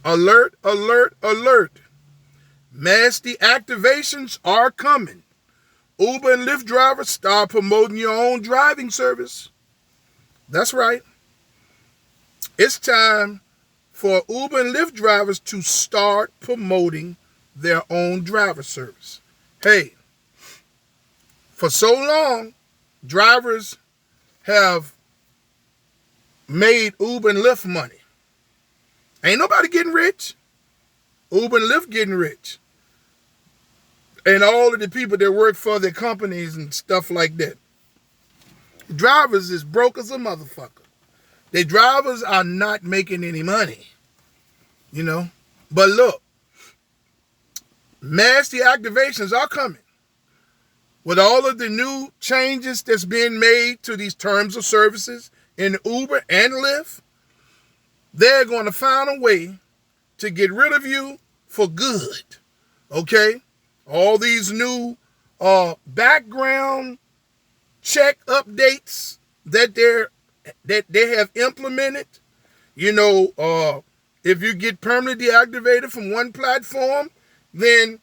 Alert, alert, alert. Mass deactivations are coming. Uber and Lyft drivers, start promoting your own driving service. That's right. It's time for Uber and Lyft drivers to start promoting their own driver service. Hey, for so long, drivers have made Uber and Lyft money. Ain't nobody getting rich. Uber and Lyft getting rich. And all of the people that work for their companies and stuff like that. Drivers is broke as a motherfucker. The drivers are not making any money, you know. But look, mass deactivations are coming. With all of the new changes that's being made to these terms of services in Uber and Lyft, they're going to find a way to get rid of you for good. Okay? All these new background check updates that they have implemented. You know, if you get permanently deactivated from one platform, then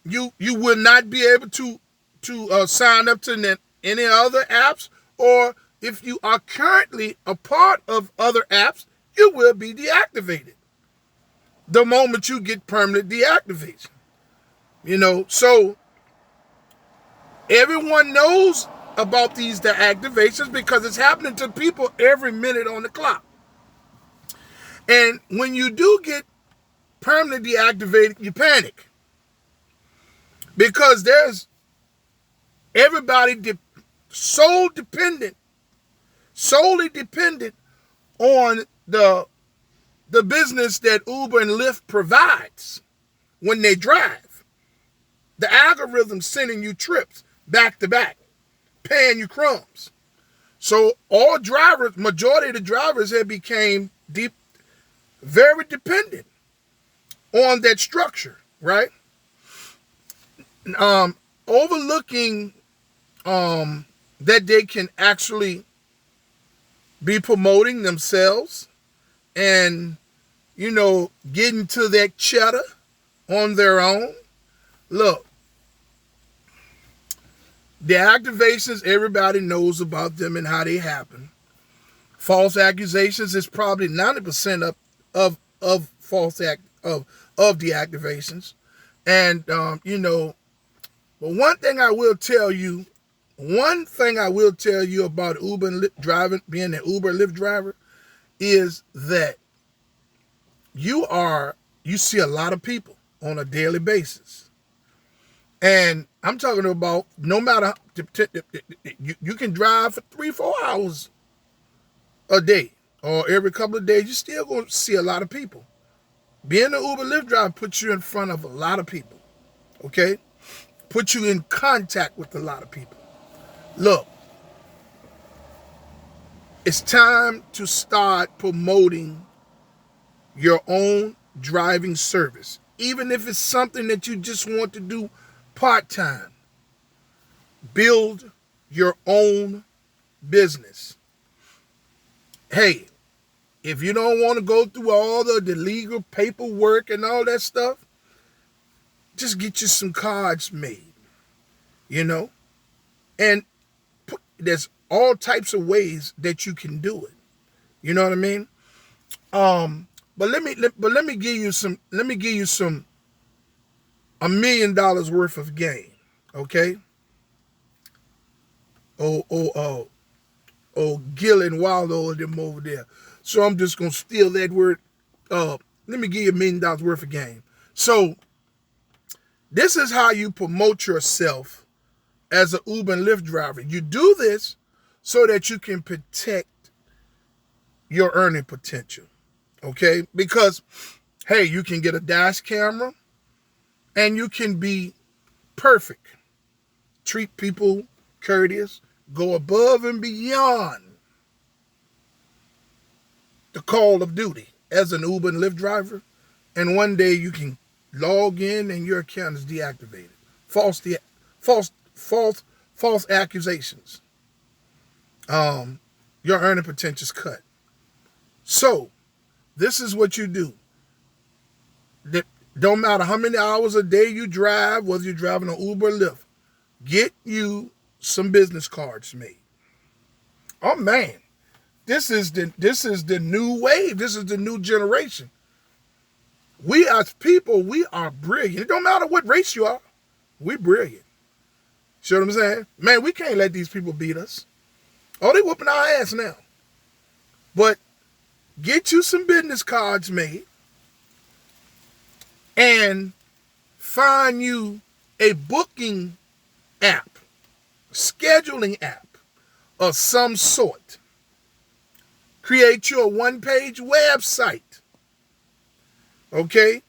you will not be able to sign up to any other apps, or if you are currently a part of other apps, you will be deactivated the moment you get permanent deactivation. You know, so everyone knows about these deactivations because it's happening to people every minute on the clock. And when you do get permanently deactivated, you panic because there's everybody solely dependent on the business that Uber and Lyft provides when they drive. The algorithm sending you trips back to back, paying you crumbs. So all drivers, majority of the drivers have became very dependent on that structure, right? Overlooking that they can actually be promoting themselves and, you know, getting to that cheddar on their own. Look, the activations, everybody knows about them and how they happen. False accusations is probably 90% of false of deactivations. And you know, but one thing I will tell you about Uber and Lyft driving, being an Uber Lyft driver, is that you see a lot of people on a daily basis. And I'm talking about no matter, you can drive for 3-4 hours a day or every couple of days, you still going to see a lot of people. Being an Uber Lyft driver puts you in front of a lot of people, okay? Put you in contact with a lot of people. Look, it's time to start promoting your own driving service. Even if it's something that you just want to do part-time. Build your own business. Hey, if you don't want to go through all the legal paperwork and all that stuff, just get you some cards made, you know? And there's all types of ways that you can do it. You know what I mean? But let me give you some $1 million worth of gain. Okay? Gil and Waldo and them over there. So I'm just gonna steal that word. Let me give you $1 million worth of gain. So this is how you promote yourself as an Uber and Lyft driver. You do this so that you can protect your earning potential. Okay? Because, hey, you can get a dash camera and you can be perfect. Treat people courteous. Go above and beyond the call of duty as an Uber and Lyft driver. And one day you can log in and your account is deactivated. False accusations. Your earning potential is cut. So this is what you do. That don't matter how many hours a day you drive, whether you're driving an Uber or Lyft, get you some business cards made. Oh man, this is the new wave. This is the new generation. We as people, we are brilliant. It don't matter what race you are. We brilliant. See what I'm saying? Man, we can't let these people beat us. Oh, they whooping our ass now. But get you some business cards made and find you a booking app, scheduling app of some sort. Create you a one-page website, okay,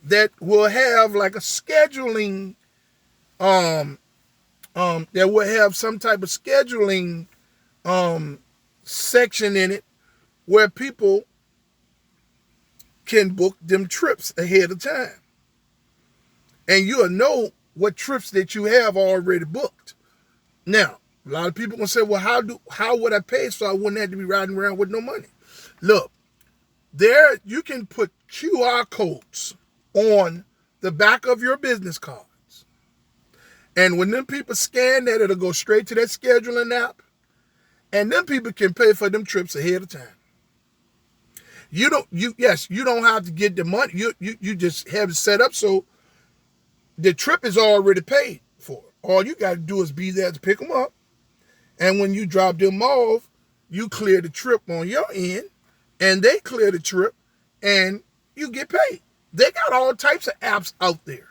that will have like a scheduling, that will have some type of scheduling section in it where people can book them trips ahead of time. And you'll know what trips that you have already booked. Now, a lot of people gonna say, well, how would I pay so I wouldn't have to be riding around with no money? Look, there you can put QR codes on the back of your business cards. And when them people scan that, it'll go straight to that scheduling app. And then people can pay for them trips ahead of time. You don't have to get the money. You just have it set up so the trip is already paid for. All you got to do is be there to pick them up. And when you drop them off, you clear the trip on your end, and they clear the trip, and you get paid. They got all types of apps out there.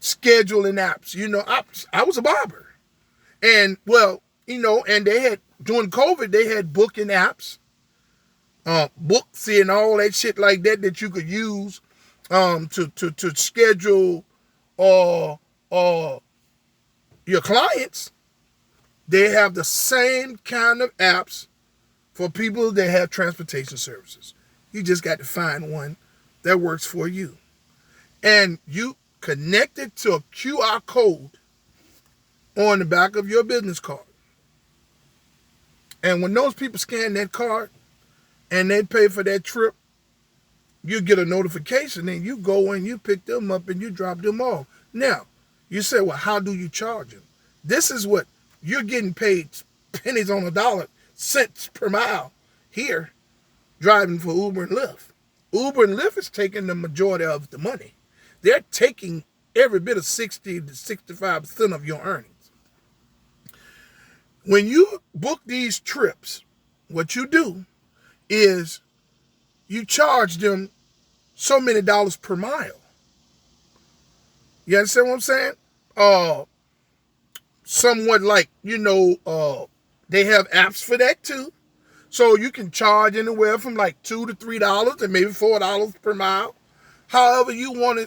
Scheduling apps. I was a barber. And, and they had, during COVID, they had booking apps, books and all that shit like that you could use to schedule or your clients. They have the same kind of apps for people that have transportation services. You just got to find one that works for you. And you connect it to a QR code on the back of your business card. And when those people scan that card and they pay for that trip, you get a notification and you go and you pick them up and you drop them off. Now, you say, well, how do you charge them? This is what you're getting paid, pennies on a dollar, cents per mile here, driving for Uber and Lyft. Uber and Lyft is taking the majority of the money. They're taking every bit of 60 to 65% of your earnings. When you book these trips, what you do is you charge them so many dollars per mile. You understand what I'm saying? Somewhat like, they have apps for that too. So you can charge anywhere from like $2 to $3 and maybe $4 per mile. However you want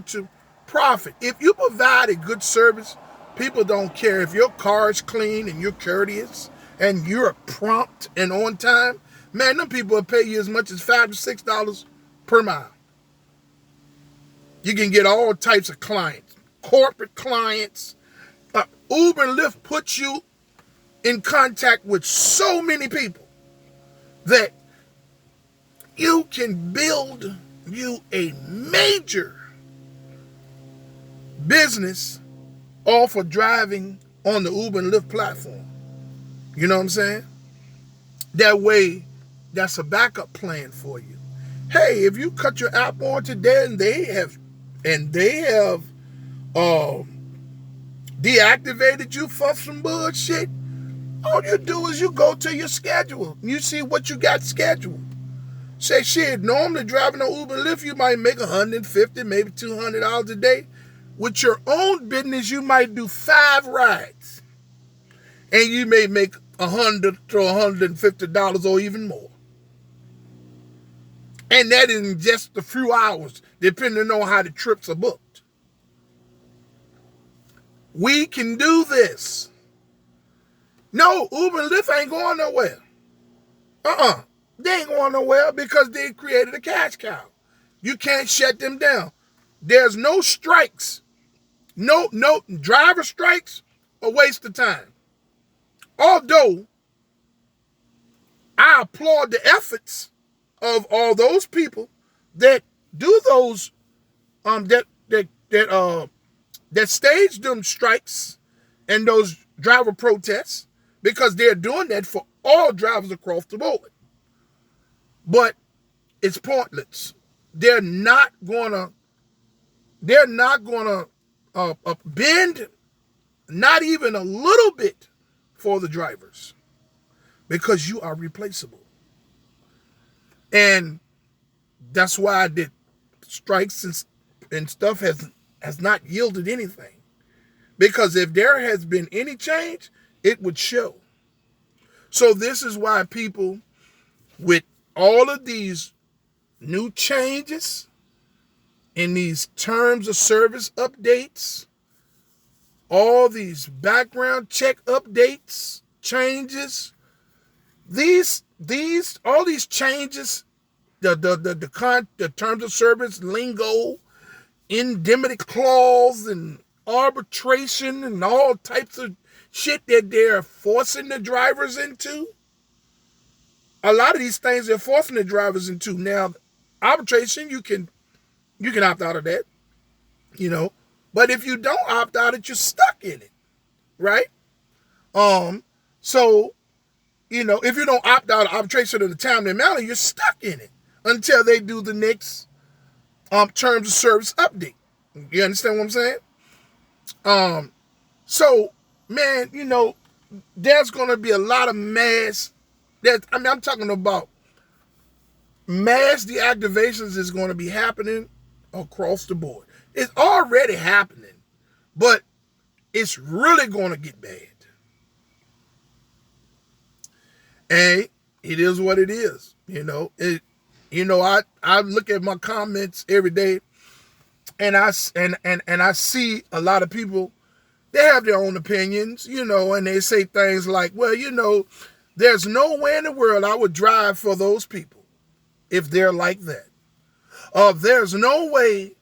to profit. If you provide a good service, people don't care. If your car is clean and you're courteous and you're prompt and on time, man, them people will pay you as much as $5 to $6 per mile. You can get all types of clients, corporate clients. Uber and Lyft puts you in contact with so many people that you can build you a major business off of driving on the Uber and Lyft platform. You know what I'm saying? That way, that's a backup plan for you. Hey, if you cut your app on today and they have deactivated you for some bullshit, all you do is you go to your schedule and you see what you got scheduled. Say, shit, normally driving on Uber and Lyft, you might make $150, maybe $200 a day. With your own business, you might do 5 rides. And you may make $100 to $150 or even more. And that in just a few hours, depending on how the trips are booked. We can do this. No, Uber and Lyft ain't going nowhere. They ain't going nowhere because they created a cash cow. You can't shut them down. There's no strikes. No driver strikes, a waste of time. Although I applaud the efforts of all those people that do those that stage them strikes and those driver protests, because they're doing that for all drivers across the board. But it's pointless. They're not gonna bend, not even a little bit, for the drivers, because you are replaceable. And that's why the strikes and stuff has not yielded anything. Because if there has been any change, it would show. So this is why people, with all of these new changes in these terms of service updates, all these background check updates, changes, all these changes, the terms of service lingo, indemnity clause, and arbitration, and all types of shit that they're forcing the drivers into. A lot of these things they're forcing the drivers into. Now, arbitration, you can opt out of that, but if you don't opt out of it, you're stuck in it, right? So, if you don't opt out of arbitration in the time and manner, you're stuck in it until they do the next terms of service update. You understand what I'm saying? So, man, there's going to be a lot of I'm talking about mass deactivations is going to be happening across the board. It's already happening, but it's really going to get bad. And it is what it is. I look at my comments every day, and I see a lot of people, they have their own opinions, and they say things like, well, there's no way in the world I would drive for those people if they're like that. There's no way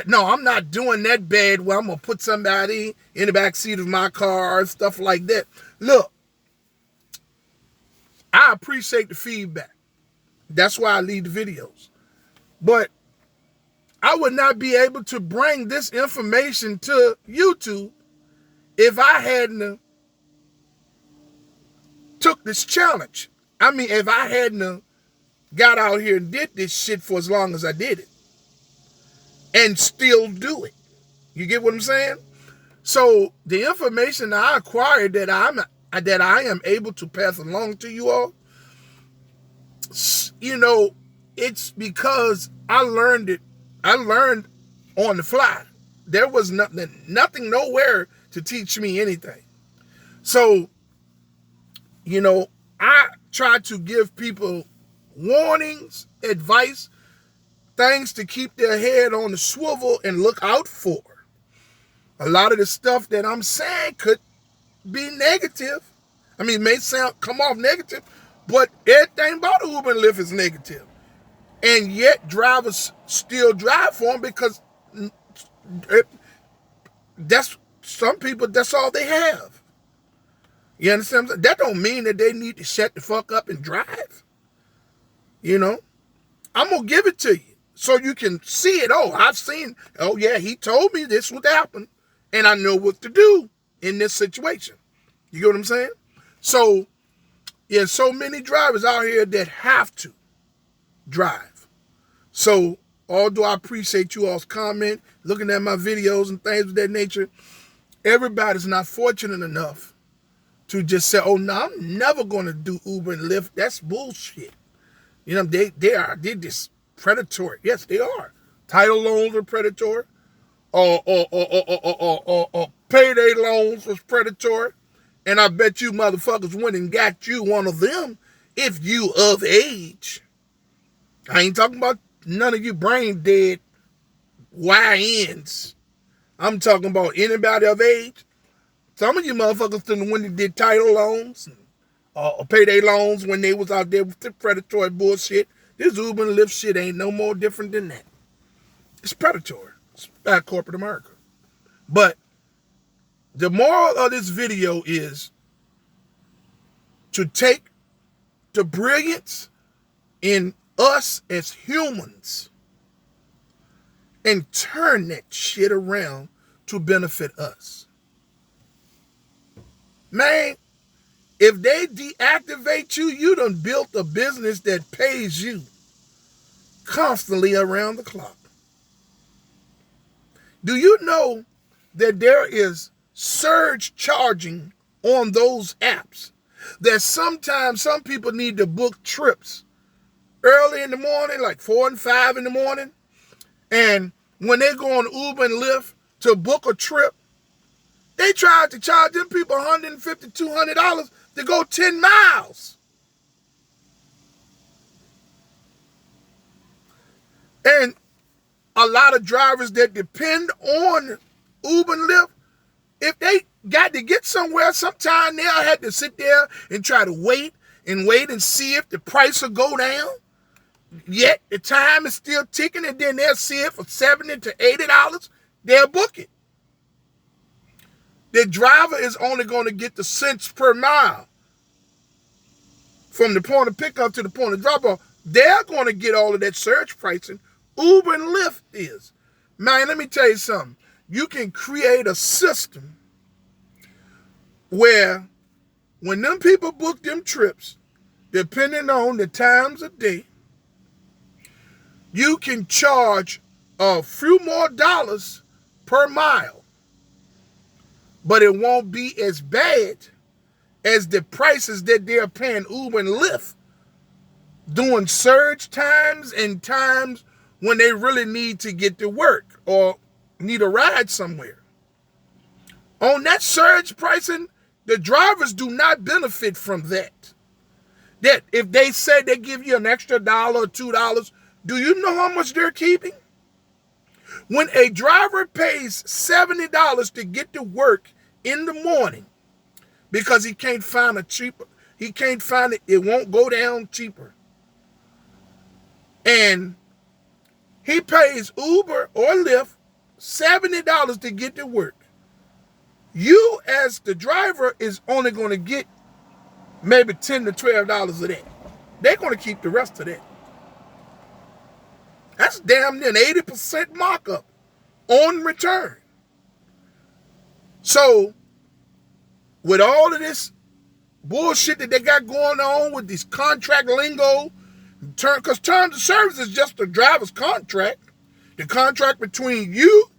no, I'm not doing that bad where I'm going to put somebody in the back seat of my car and stuff like that. Look, I appreciate the feedback. That's why I leave the videos. But I would not be able to bring this information to YouTube if I hadn't took this challenge. I mean, if I hadn't got out here and did this shit for as long as I did it, and still do it. You get what I'm saying? So the information I acquired that I am able to pass along to you all, it's because I learned it. I learned on the fly. There was nothing nowhere to teach me anything. So, I try to give people warnings, advice, things to keep their head on the swivel and look out for. A lot of the stuff that I'm saying could be negative. I mean, it may come off negative, but everything about Uber and Lyft is negative. And yet drivers still drive for them because some people, that's all they have. You understand? That don't mean that they need to shut the fuck up and drive. I'm going to give it to you so you can see it. Oh yeah, he told me this would happen, and I know what to do in this situation. You get what I'm saying? So, yeah, so many drivers out here that have to drive. So, although I appreciate you all's comment, looking at my videos and things of that nature, everybody's not fortunate enough to just say, oh, no, I'm never going to do Uber and Lyft. That's bullshit. They're just predatory. Yes, they are. Title loans are predatory. Or payday loans was predatory. And I bet you motherfuckers went and got you one of them if you of age. I ain't talking about none of you brain dead YNs. I'm talking about anybody of age. Some of you motherfuckers when they did title loans or payday loans when they was out there with the predatory bullshit. This Uber and Lyft shit ain't no more different than that. It's predatory. It's bad corporate America. But the moral of this video is to take the brilliance in us as humans and turn that shit around to benefit us. Man, if they deactivate you, you done built a business that pays you constantly around the clock. Do you know that there is surge charging on those apps? That sometimes some people need to book trips early in the morning, like 4 and 5 in the morning. And when they go on Uber and Lyft to book a trip, they tried to charge them people $150, $200 to go 10 miles. And a lot of drivers that depend on Uber and Lyft, if they got to get somewhere, sometime they'll have to sit there and try to wait and see if the price will go down. Yet the time is still ticking, and then they'll see it for $70 to $80. They'll book it. The driver is only going to get the cents per mile from the point of pickup to the point of drop off. They're going to get all of that surge pricing. Uber and Lyft is. Man, let me tell you something. You can create a system where when them people book them trips, depending on the times of day, you can charge a few more dollars per mile. But it won't be as bad as the prices that they're paying Uber and Lyft doing surge times and times when they really need to get to work or need a ride somewhere. On that surge pricing, the drivers do not benefit from that. That if they say they give you an extra $1 or $2, do you know how much they're keeping? When a driver pays $70 to get to work in the morning because he can't find a cheaper, he can't find it won't go down cheaper. And he pays Uber or Lyft $70 to get to work. You as the driver is only going to get maybe $10 to $12 of that. They're going to keep the rest of that. That's damn near an 80% markup on return. So, with all of this bullshit that they got going on with this contract lingo, because terms of service is just the driver's contract, the contract between you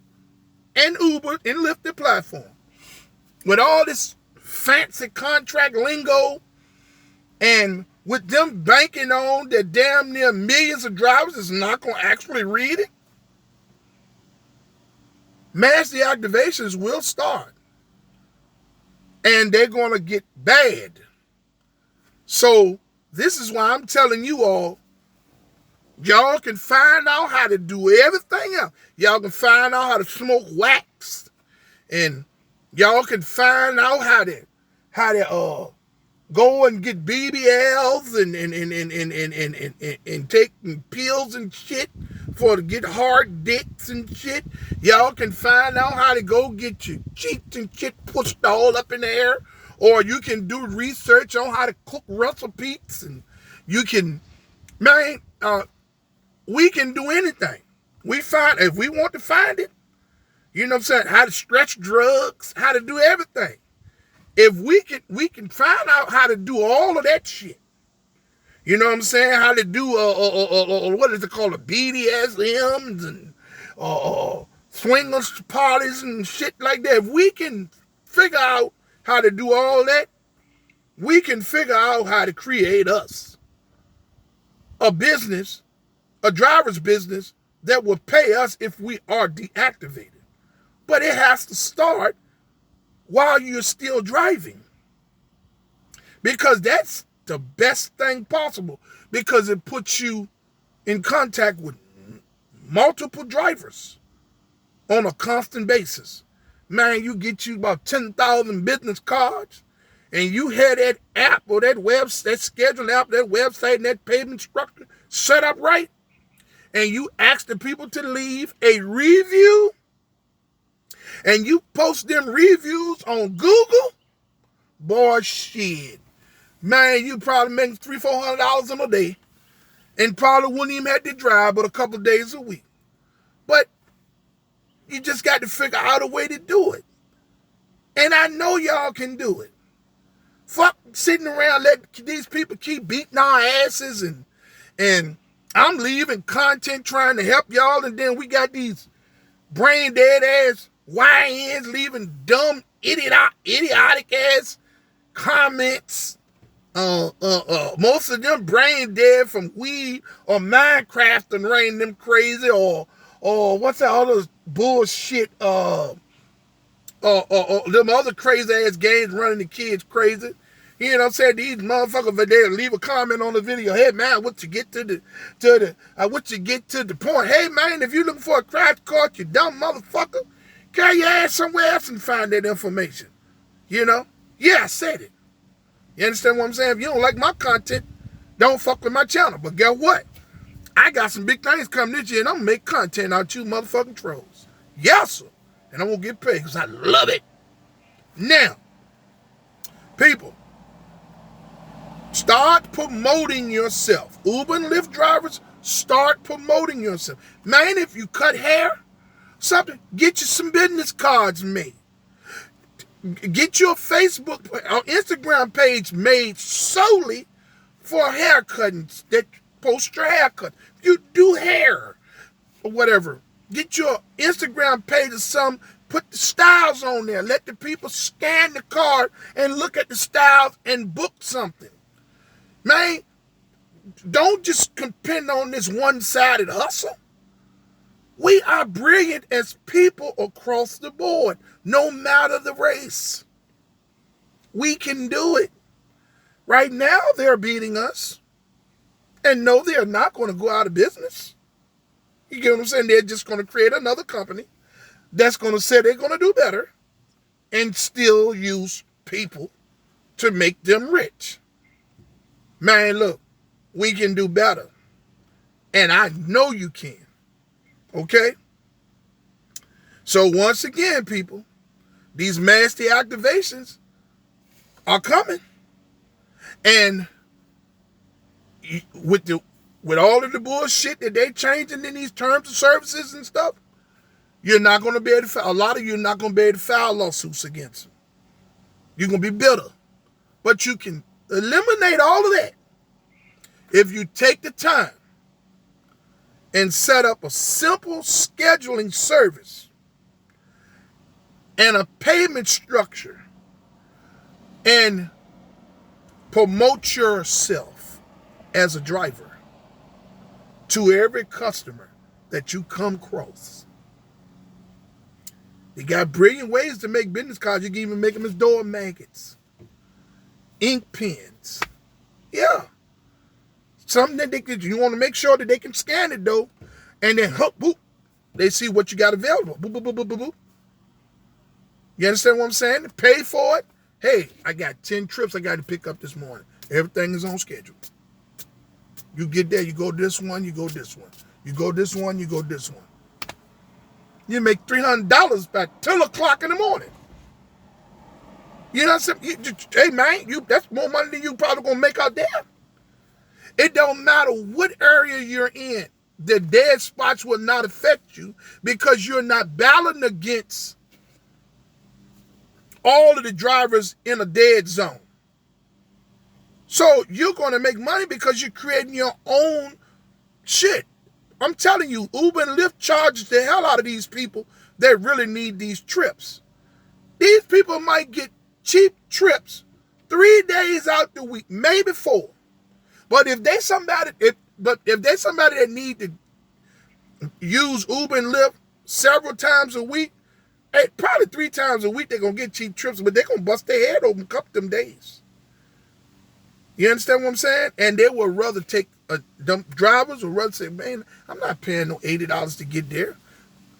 and Uber and Lyft the platform. With all this fancy contract lingo and with them banking on that damn near millions of drivers is not going to actually read it, mass deactivations will start. And they're going to get bad. So this is why I'm telling you all, y'all can find out how to do everything else. Y'all can find out how to smoke wax. And y'all can find out how to go and get BBLs and take pills and shit to get hard dicks and shit. Y'all can find out how to go get your cheeks and shit pushed all up in the air. Or you can do research on how to cook recipes. And you can, man, we can do anything. If we want to find it, you know what I'm saying, how to stretch drugs, how to do everything. If we can find out how to do all of that shit. You know what I'm saying? How to do what is it called, BDSMs and swingers parties and shit like that. If we can figure out how to do all that, we can figure out how to create us a business, a driver's business that will pay us if we are deactivated. But it has to start while you're still driving. Because that's the best thing possible. Because it puts you in contact with multiple drivers on a constant basis. Man, you get you about 10,000 business cards, and you have that app or that schedule app, that website, and that payment structure set up right, and you ask the people to leave a review, and you post them reviews on Google, boy, shit. Man, you probably make $300-$400 in a day. and probably wouldn't even have to drive but a couple of days a week. But you just got to figure out a way to do it. And I know y'all can do it. Fuck sitting around letting these people keep beating our asses and I'm leaving content trying to help y'all, and then we got these brain dead ass YNs leaving dumb idiotic ass comments. Most of them brain dead from weed or Minecraft and rain them crazy or what's that all those bullshit them other crazy ass games running the kids crazy. You know what I'm saying? These motherfuckers, but they leave a comment on the video. Hey man, what you get to the point? Hey man, if you're looking for a crash course, you dumb motherfucker, carry your ass somewhere else and find that information. You know? Yeah, I said it. You understand what I'm saying? If you don't like my content, don't fuck with my channel. But guess what? I got some big things coming this year, and I'm gonna make content out you motherfucking trolls. Yes, sir. And I'm gonna get paid because I love it. Now, people, start promoting yourself. Uber and Lyft drivers, start promoting yourself. Man, if you cut hair, something, get you some business cards made. Get your Facebook or Instagram page made solely for haircuttings that post your haircut. If you do hair or whatever, get your Instagram page or some, put the styles on there. Let the people scan the card and look at the styles and book something. Man, don't just depend on this one-sided hustle. We are brilliant as people across the board, no matter the race. We can do it. Right now, they're beating us. And no, they're not going to go out of business. You get what I'm saying? They're just going to create another company that's going to say they're going to do better and still use people to make them rich. Man, look, we can do better. And I know you can. Okay? So once again, people, these mass deactivations are coming. And with all of the bullshit that they changing in these terms of services and stuff, you're not going to be able to file. A lot of you are not going to be able to file lawsuits against them. You're going to be bitter. But you can eliminate all of that if you take the time and set up a simple scheduling service and a payment structure and promote yourself as a driver to every customer that you come across. They got brilliant ways to make business cards. You can even make them as door magnets, ink pens. Yeah. Something that you want to make sure that they can scan it though, and then hook, boop, they see what you got available. Boop, boop, boop, boop, boop, boop. You understand what I'm saying? Pay for it. Hey, I got 10 trips I got to pick up this morning. Everything is on schedule. You get there, you go this one, you go this one. You go this one, you go this one. You make $300 by 10 o'clock in the morning. You know what I'm saying? Hey man, that's more money than you probably gonna make out there. It don't matter what area you're in. The dead spots will not affect you because you're not battling against all of the drivers in a dead zone. So you're going to make money because you're creating your own shit. I'm telling you, Uber and Lyft charges the hell out of these people that really need these trips. These people might get cheap trips 3 days out the week, maybe 4. But if they somebody that need to use Uber and Lyft several times a week, hey, probably 3 times a week they're gonna get cheap trips, but they're gonna bust their head open a couple of them days. You understand what I'm saying? And they would rather take drivers would rather say, man, I'm not paying no $80 to get there.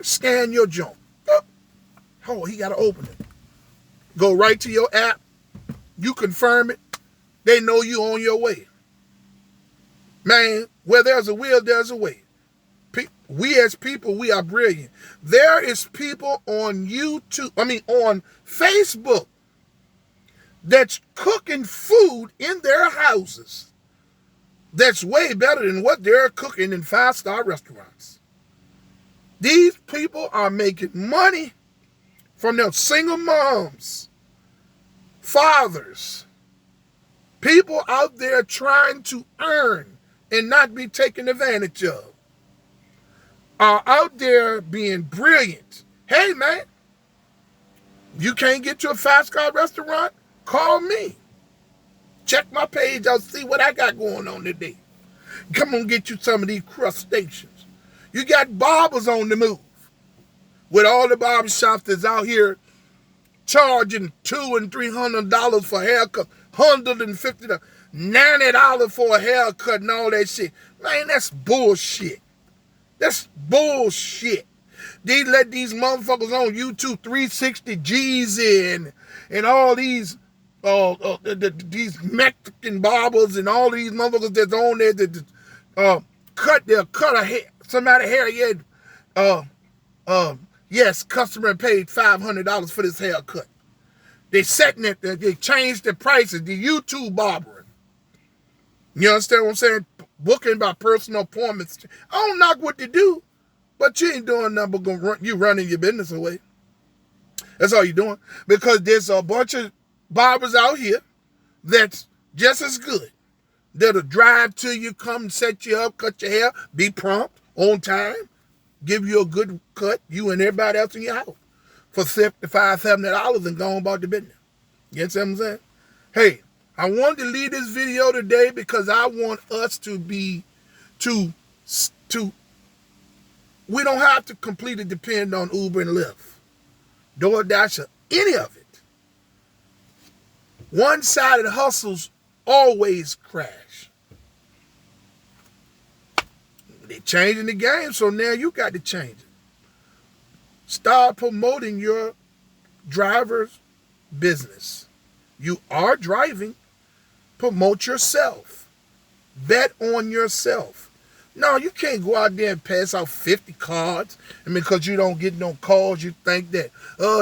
Scan your junk. Oh, he gotta open it. Go right to your app. You confirm it. They know you on your way. Man, where there's a will, there's a way. We as people, we are brilliant. There is people on on Facebook that's cooking food in their houses that's way better than what they're cooking in 5-star restaurants. These people are making money from their single moms, fathers, people out there trying to earn and not be taken advantage of, are out there being brilliant. Hey, man, you can't get to a 5-star restaurant? Call me. Check my page out, see what I got going on today. Come on, get you some of these crustaceans. You got barbers on the move. With all the barbershops that's out here charging $200 and $300 for haircuts, $150, $90 for a haircut and all that shit. Man, that's bullshit. That's bullshit. They let these motherfuckers on YouTube 360 G's and all these these Mexican barbers and all these motherfuckers that's on there that cut a hair, somebody's hair. Yes, customer paid $500 for this haircut. They setting it. They changed the prices. The YouTube barbering. You understand what I'm saying? Booking by personal appointments. I don't knock what they do, but you ain't doing nothing but you running your business away. That's all you're doing. Because there's a bunch of barbers out here that's just as good. That'll drive to you, come set you up, cut your hair, be prompt, on time, give you a good cut, you and everybody else in your house, for $65, $70 and go on about the business. You know what I'm saying? Hey, I wanted to leave this video today because I want us to we don't have to completely depend on Uber and Lyft, DoorDash, or any of it. One-sided hustles always crash. They're changing the game, so now you got to change it. Start promoting your driver's business. You are driving. Promote yourself. Bet on yourself. No, you can't go out there and pass out 50 cards. And because you don't get no calls, you think that,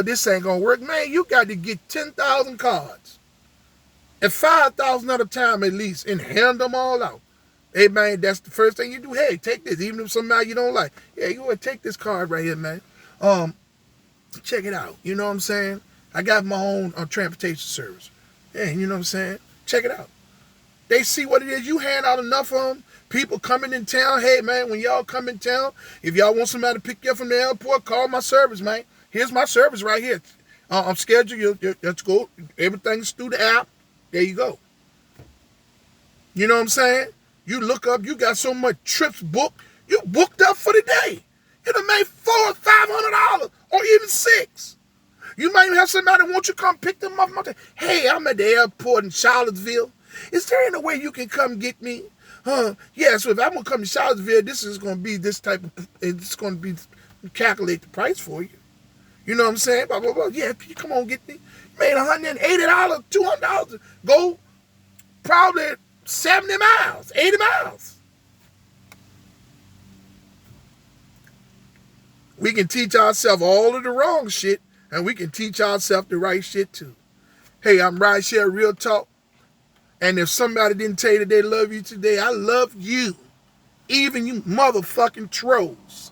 this ain't going to work. Man, you got to get 10,000 cards. And 5,000 at a time at least, and hand them all out. Hey, man, that's the first thing you do. Hey, take this. Even if somebody you don't like. Yeah, you want to take this card right here, man. Check it out. You know what I'm saying? I got my own transportation service. Yeah, you know what I'm saying? Check it out. They see what it is. You hand out enough of them. People coming in town. Hey, man, when y'all come in town, if y'all want somebody to pick you up from the airport, call my service, man. Here's my service right here. I'm scheduled. Let's go. Everything's through the app. There you go. You know what I'm saying? You look up, you got so much trips booked, you booked up for the day. You done made $400 or $500 or even $600. You might even have somebody want you to come pick them up. Hey, I'm at the airport in Charlottesville. Is there any way you can come get me? Yeah, so if I'm going to come to Charlottesville, this is going to be this type of, it's going to be, calculate the price for you. You know what I'm saying? Blah, blah, blah. Yeah, can you come on get me? Made $180, $200. Go probably 70 miles, 80 miles. We can teach ourselves all of the wrong shit, and we can teach ourselves the right shit too. Hey, I'm Rideshare Real Talk. And if somebody didn't tell you that they love you today, I love you. Even you motherfucking trolls.